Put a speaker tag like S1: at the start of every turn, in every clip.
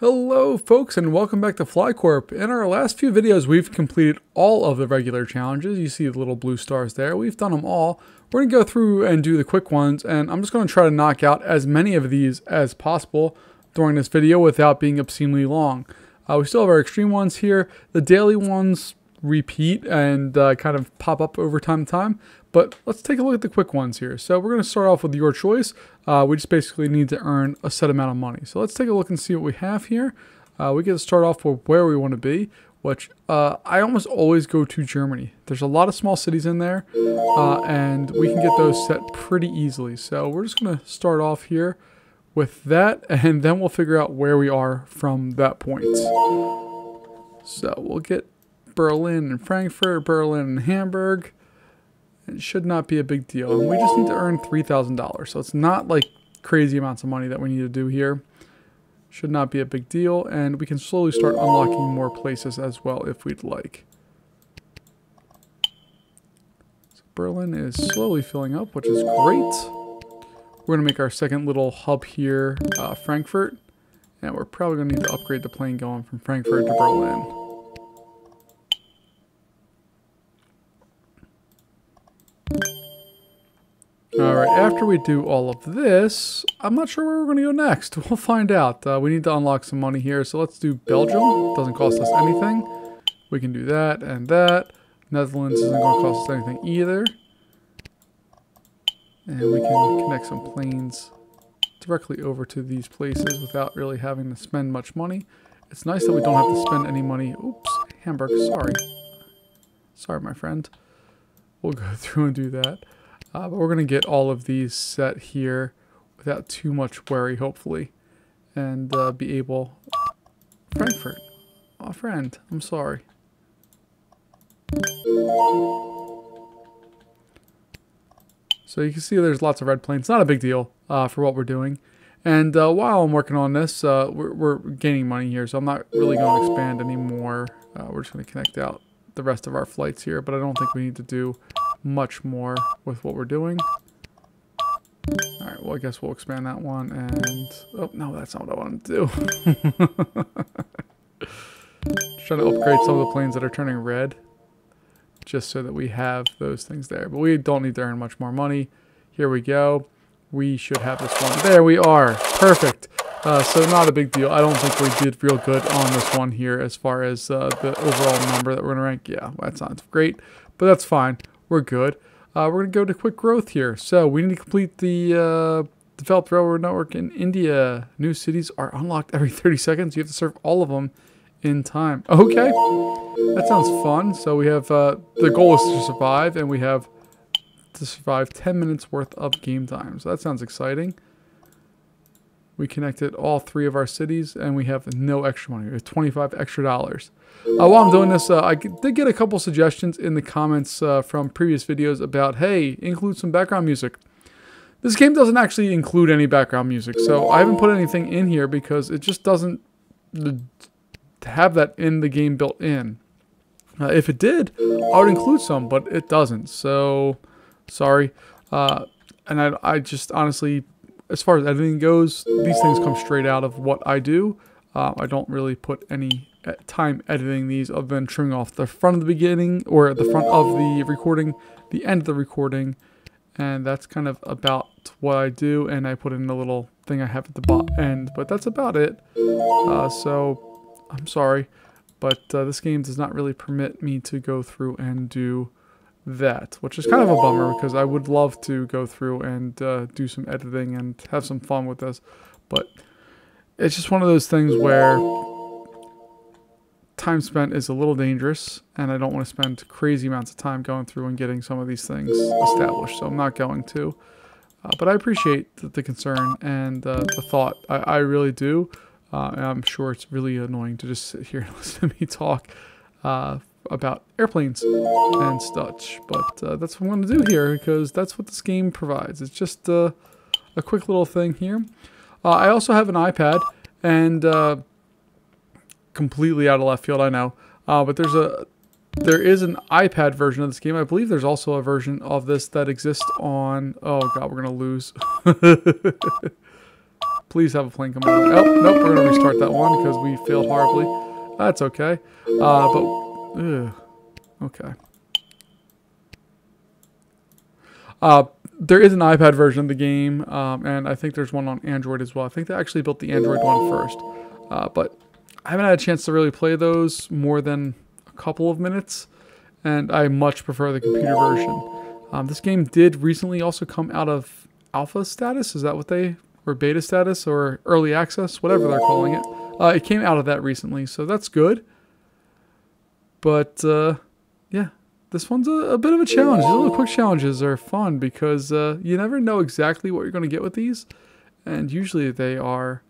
S1: Hello folks and welcome back to Corp. In our last few videos we've completed all of the regular challenges. You see the little blue stars there. We've done them all. We're going to go through and do the quick ones, and I'm just going to try to knock out as many of these as possible during this video without being obscenely long. We still have our extreme ones here. The daily ones repeat and kind of pop up over time to time. But let's take a look at the quick ones here. So we're going to start off with your choice. We just basically need to earn a set amount of money. So let's take a look and see what we have here. We get to start off with where we want to be, which I almost always go to Germany. There's a lot of small cities in there, and we can get those set pretty easily. So we're just going to start off here with that, and then we'll figure out where we are from that point. So we'll get Berlin and Frankfurt, Berlin and Hamburg. It should not be a big deal. And we just need to earn $3,000. So it's not like crazy amounts of money that we need to do here. Should not be a big deal. And we can slowly start unlocking more places as well if we'd like. So Berlin is slowly filling up, which is great. We're going to make our second little hub here, Frankfurt. And we're probably going to need to upgrade the plane going from Frankfurt to Berlin. Alright, after we do all of this, I'm not sure where we're going to go next. We'll find out. We need to unlock some money here, so let's do Belgium. Doesn't cost us anything. We can do that and that. Netherlands isn't going to cost us anything either. And we can connect some planes directly over to these places without really having to spend much money. It's nice that we don't have to spend any money. Oops, Hamburg, sorry. Sorry, my friend. We'll go through and do that. But we're going to get all of these set here without too much worry, hopefully. And be able... Frankfurt. Oh, friend, I'm sorry. So you can see there's lots of red planes. Not a big deal for what we're doing. And while I'm working on this, we're gaining money here. So I'm not really going to expand anymore. We're just going to connect out the rest of our flights here. But I don't think we need to do much more with what we're doing. Alright, well I guess we'll expand that one and... Oh, no, that's not what I wanted to do. Just trying to upgrade some of the planes that are turning red. Just so that we have those things there. But we don't need to earn much more money. Here we go. We should have this one. There we are. Perfect. So not a big deal. I don't think we did real good on this one here as far as the overall number that we're going to rank. Yeah, that's not great. But that's fine. We're good. We're going to go to quick growth here. So we need to complete the developed railroad network in India. New cities are unlocked every 30 seconds. You have to serve all of them in time. Okay. That sounds fun. So we have the goal is to survive, and we have to survive 10 minutes worth of game time. So that sounds exciting. We connected all 3 of our cities, and we have no extra money. We have $25 extra. While I'm doing this, I did get a couple suggestions in the comments from previous videos about, hey, include some background music. This game doesn't actually include any background music, so I haven't put anything in here because it just doesn't have that in the game built in. If it did, I would include some, but it doesn't, so sorry. And I just honestly... As far as editing goes, these things come straight out of what I do. I don't really put any time editing these other than trimming off the front of the beginning or the front of the recording, the end of the recording, and that's kind of about what I do. And I put in a little thing I have at the end, but that's about it. So I'm sorry, but this game does not really permit me to go through and do that, which is kind of a bummer because I would love to go through and do some editing and have some fun with this, but it's just one of those things where time spent is a little dangerous, and I don't want to spend crazy amounts of time going through and getting some of these things established, so I'm not going to. But I appreciate the concern and the thought. I really do. And I'm sure it's really annoying to just sit here and listen to me talk about airplanes and such, but that's what I'm going to do here because that's what this game provides. It's just a quick little thing here. I also have an iPad, and completely out of left field, I know, but there is an iPad version of this game. I believe there's also a version of this that exists on... Oh god, we're going to lose. Please have a plane come out. Oh, nope, we're going to restart that one because we failed horribly. That's okay. Okay. There is an iPad version of the game, and I think there's one on Android as well. I think they actually built the Android one first. But I haven't had a chance to really play those more than a couple of minutes, and I much prefer the computer version. This game did recently also come out of alpha status. Is that what or beta status, or early access, whatever they're calling it. It came out of that recently, so that's good. But, yeah, this one's a bit of a challenge. These little quick challenges are fun because you never know exactly what you're going to get with these. And usually they are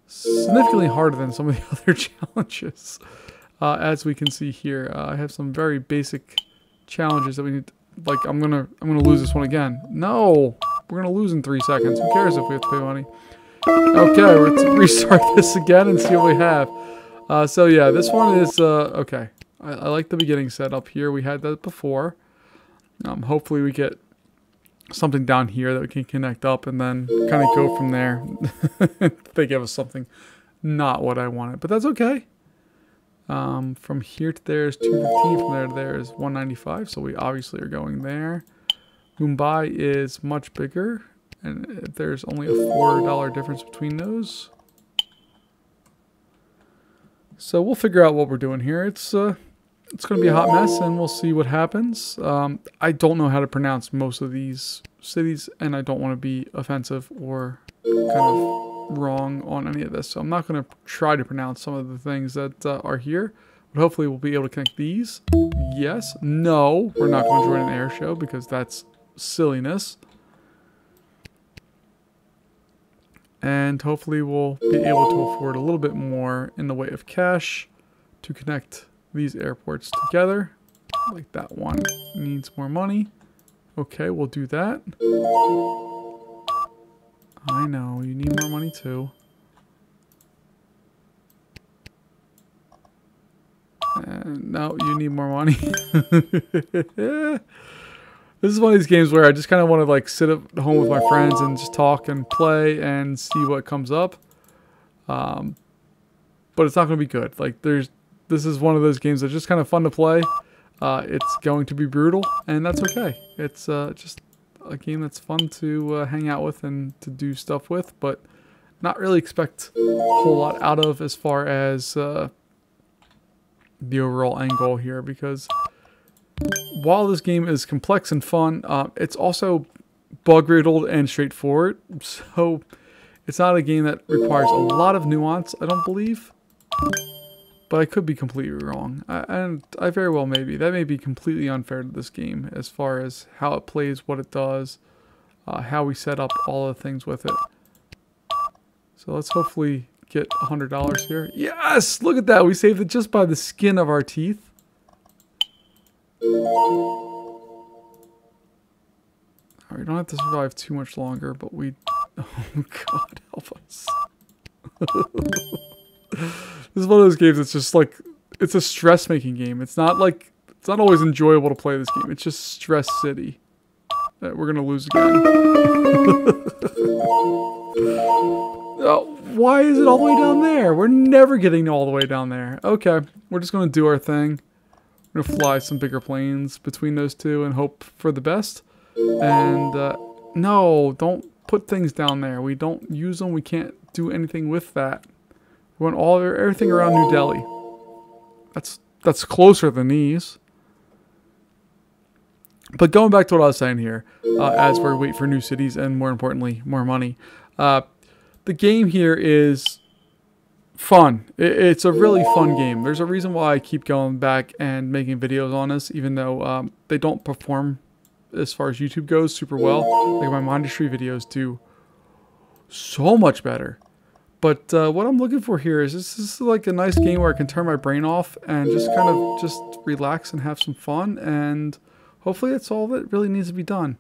S1: significantly harder than some of the other challenges. As we can see here, I have some very basic challenges that we need to, like, I'm gonna lose this one again. No! We're going to lose in 3 seconds. Who cares if we have to pay money? Okay, let's restart this again and see what we have. So yeah, this one is, okay. I like the beginning setup here. We had that before. Hopefully we get something down here that we can connect up and then kind of go from there. They give us something not what I wanted, but that's okay. From here to there is 215. From there to there is 195. So we obviously are going there. Mumbai is much bigger, and there's only a $4 difference between those. So we'll figure out what we're doing here. It's going to be a hot mess, and we'll see what happens. I don't know how to pronounce most of these cities, and I don't want to be offensive or kind of wrong on any of this. So I'm not going to try to pronounce some of the things that are here, but hopefully we'll be able to connect these. Yes. No, we're not going to join an air show because that's silliness. And hopefully we'll be able to afford a little bit more in the way of cash to connect these airports together. Like that one needs more money. Okay, we'll do that. I know, you need more money too. And no, you need more money. This is one of these games where I just kind of want to like sit at home with my friends and just talk and play and see what comes up. But it's not going to be good. Like this is one of those games that's just kind of fun to play. It's going to be brutal, and that's okay. It's just a game that's fun to hang out with and to do stuff with, but not really expect a whole lot out of as far as the overall end goal here, because while this game is complex and fun, it's also bug-riddled and straightforward. So it's not a game that requires a lot of nuance, I don't believe. But I could be completely wrong. And I very well may be. That may be completely unfair to this game as far as how it plays, what it does, how we set up all the things with it. So let's hopefully get $100 here. Yes! Look at that! We saved it just by the skin of our teeth. Alright, we don't have to survive too much longer, but we... Oh God, help us. This is one of those games that's just like... It's a stress-making game. It's not like... It's not always enjoyable to play this game. It's just Stress City. That we're gonna lose again. Oh, why is it all the way down there? We're never getting all the way down there. Okay, we're just gonna do our thing. We're going to fly some bigger planes between those two and hope for the best. And, no, don't put things down there. We don't use them. We can't do anything with that. We want everything around New Delhi. That's closer than these. But going back to what I was saying here, as we wait for new cities and, more importantly, more money. The game here is... fun. It's a really fun game. There's a reason why I keep going back and making videos on this, even though they don't perform as far as YouTube goes super well. Like my Mindustry videos do so much better. But what I'm looking for here is this is like a nice game where I can turn my brain off and just kind of just relax and have some fun. And hopefully that's all that really needs to be done.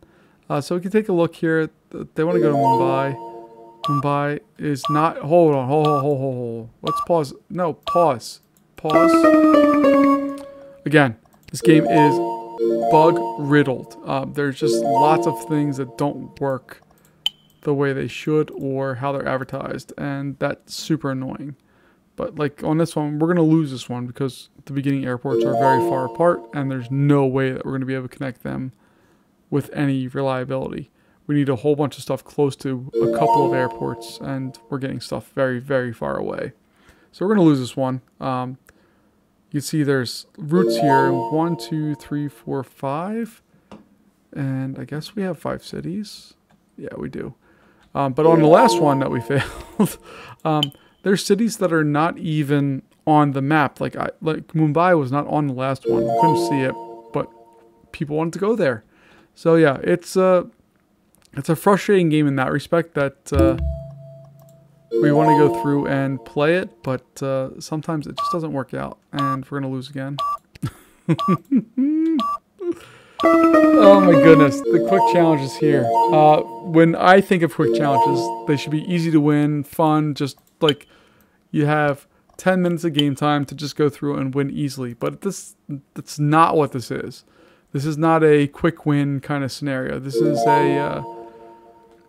S1: So we can take a look here. They want to go to Mumbai. Mumbai is not... Hold on. Hold. Let's pause. No, pause. Pause. Again, this game is bug-riddled. There's just lots of things that don't work the way they should or how they're advertised, and that's super annoying. But like on this one, we're going to lose this one because the beginning airports are very far apart and there's no way that we're going to be able to connect them with any reliability. We need a whole bunch of stuff close to a couple of airports and we're getting stuff very, very far away. So we're going to lose this one. You can see there's routes here. 1, 2, 3, 4, 5. And I guess we have 5 cities. Yeah, we do. But on the last one that we failed, there's cities that are not even on the map. Like Mumbai was not on the last one. We couldn't see it, but people wanted to go there. So yeah, it's a frustrating game in that respect that we want to go through and play it, but sometimes it just doesn't work out, and we're gonna lose again. Oh my goodness, the quick challenges here. When I think of quick challenges, they should be easy to win, fun, just like you have 10 minutes of game time to just go through and win easily. But that's not what this is. This is not a quick win kind of scenario. This is a,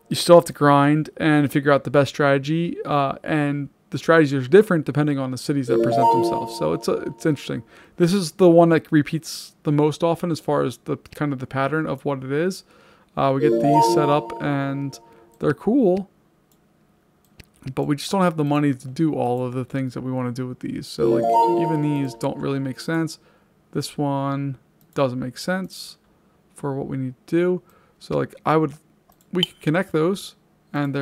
S1: you still have to grind and figure out the best strategy, and the strategies are different depending on the cities that present themselves. So it's interesting. This is the one that repeats the most often as far as the kind of the pattern of what it is. We get these set up and they're cool, but we just don't have the money to do all of the things that we want to do with these. So like even these don't really make sense. This one doesn't make sense for what we need to do. So like we can connect those and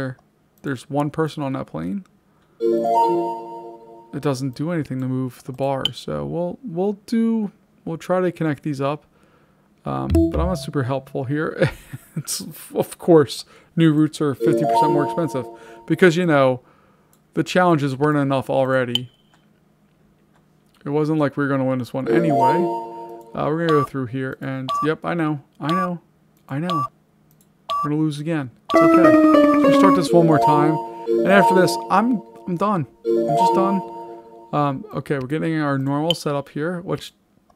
S1: there's one person on that plane. It doesn't do anything to move the bar, so we'll try to connect these up, but I'm not super helpful here. It's, of course, new routes are 50% more expensive because, you know, the challenges weren't enough already. It wasn't like we were going to win this one anyway. We're going to go through here and yep, I know we're going to lose again. It's okay. So we start this one more time, and after this I'm done. I'm just done. Okay, we're getting our normal setup here, which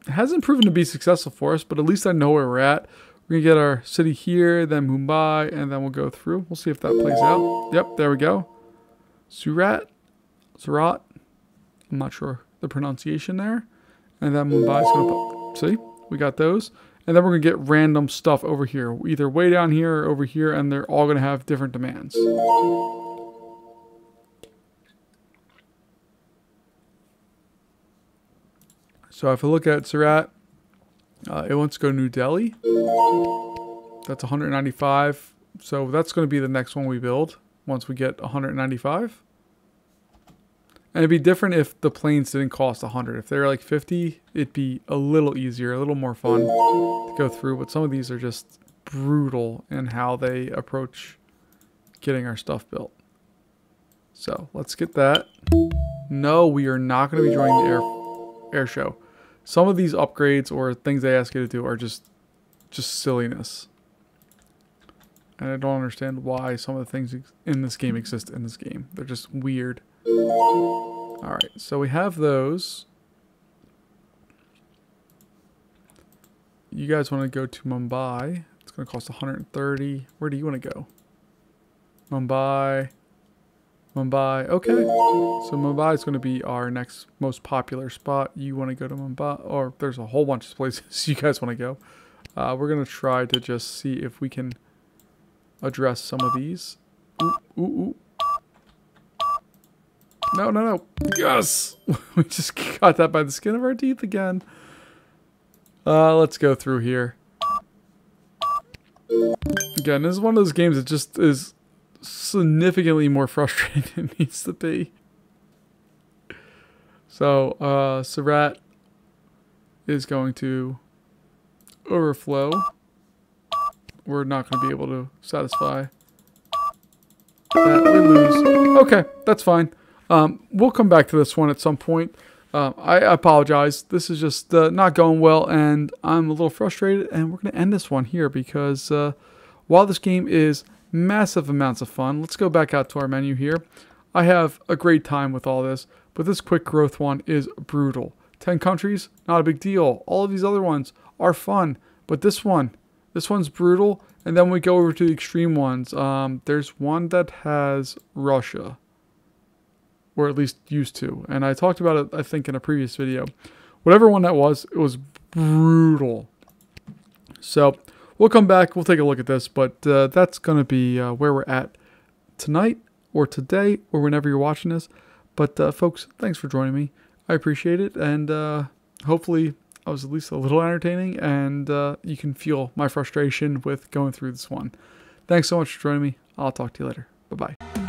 S1: hasn't proven to be successful for us, but at least I know where we're at. We're going to get our city here, then Mumbai, and then we'll go through. We'll see if that plays out. Yep, there we go. Surat. I'm not sure the pronunciation there. And then Mumbai's going to, see, we got those. And then we're going to get random stuff over here, either way down here or over here, and they're all going to have different demands. So if I look at Surat, it wants to go to New Delhi. That's 195. So that's going to be the next one we build once we get 195. And it'd be different if the planes didn't cost 100. If they were like 50, it'd be a little easier, a little more fun to go through. But some of these are just brutal in how they approach getting our stuff built. So let's get that. No, we are not going to be joining the air show. Some of these upgrades or things they ask you to do are just silliness. And I don't understand why some of the things in this game exist in this game. They're just weird. Alright, so we have those. You guys want to go to Mumbai. It's going to cost 130. Where do you want to go? Mumbai. Okay. So Mumbai is going to be our next most popular spot. You want to go to Mumbai, or there's a whole bunch of places you guys want to go. We're going to try to just see if we can address some of these. Ooh. No. Yes! We just got that by the skin of our teeth again. Let's go through here. Again, this is one of those games that just is significantly more frustrating than it needs to be. So, Surat is going to overflow. We're not going to be able to satisfy that. We lose. Okay, that's fine. We'll come back to this one at some point. I apologize. This is just not going well, and I'm a little frustrated, and we're going to end this one here because while this game is massive amounts of fun, let's go back out to our menu here. I have a great time with all this, but this quick growth one is brutal. 10 countries, not a big deal. All of these other ones are fun, but this one, This one's brutal. And then we go over to the extreme ones. There's one that has Russia. Or at least used to. And I talked about it, I think, in a previous video. Whatever one that was, it was brutal. So we'll come back. We'll take a look at this. But that's going to be where we're at tonight or today or whenever you're watching this. But folks, thanks for joining me. I appreciate it. And hopefully I was at least a little entertaining. And you can feel my frustration with going through this one. Thanks so much for joining me. I'll talk to you later. Bye-bye.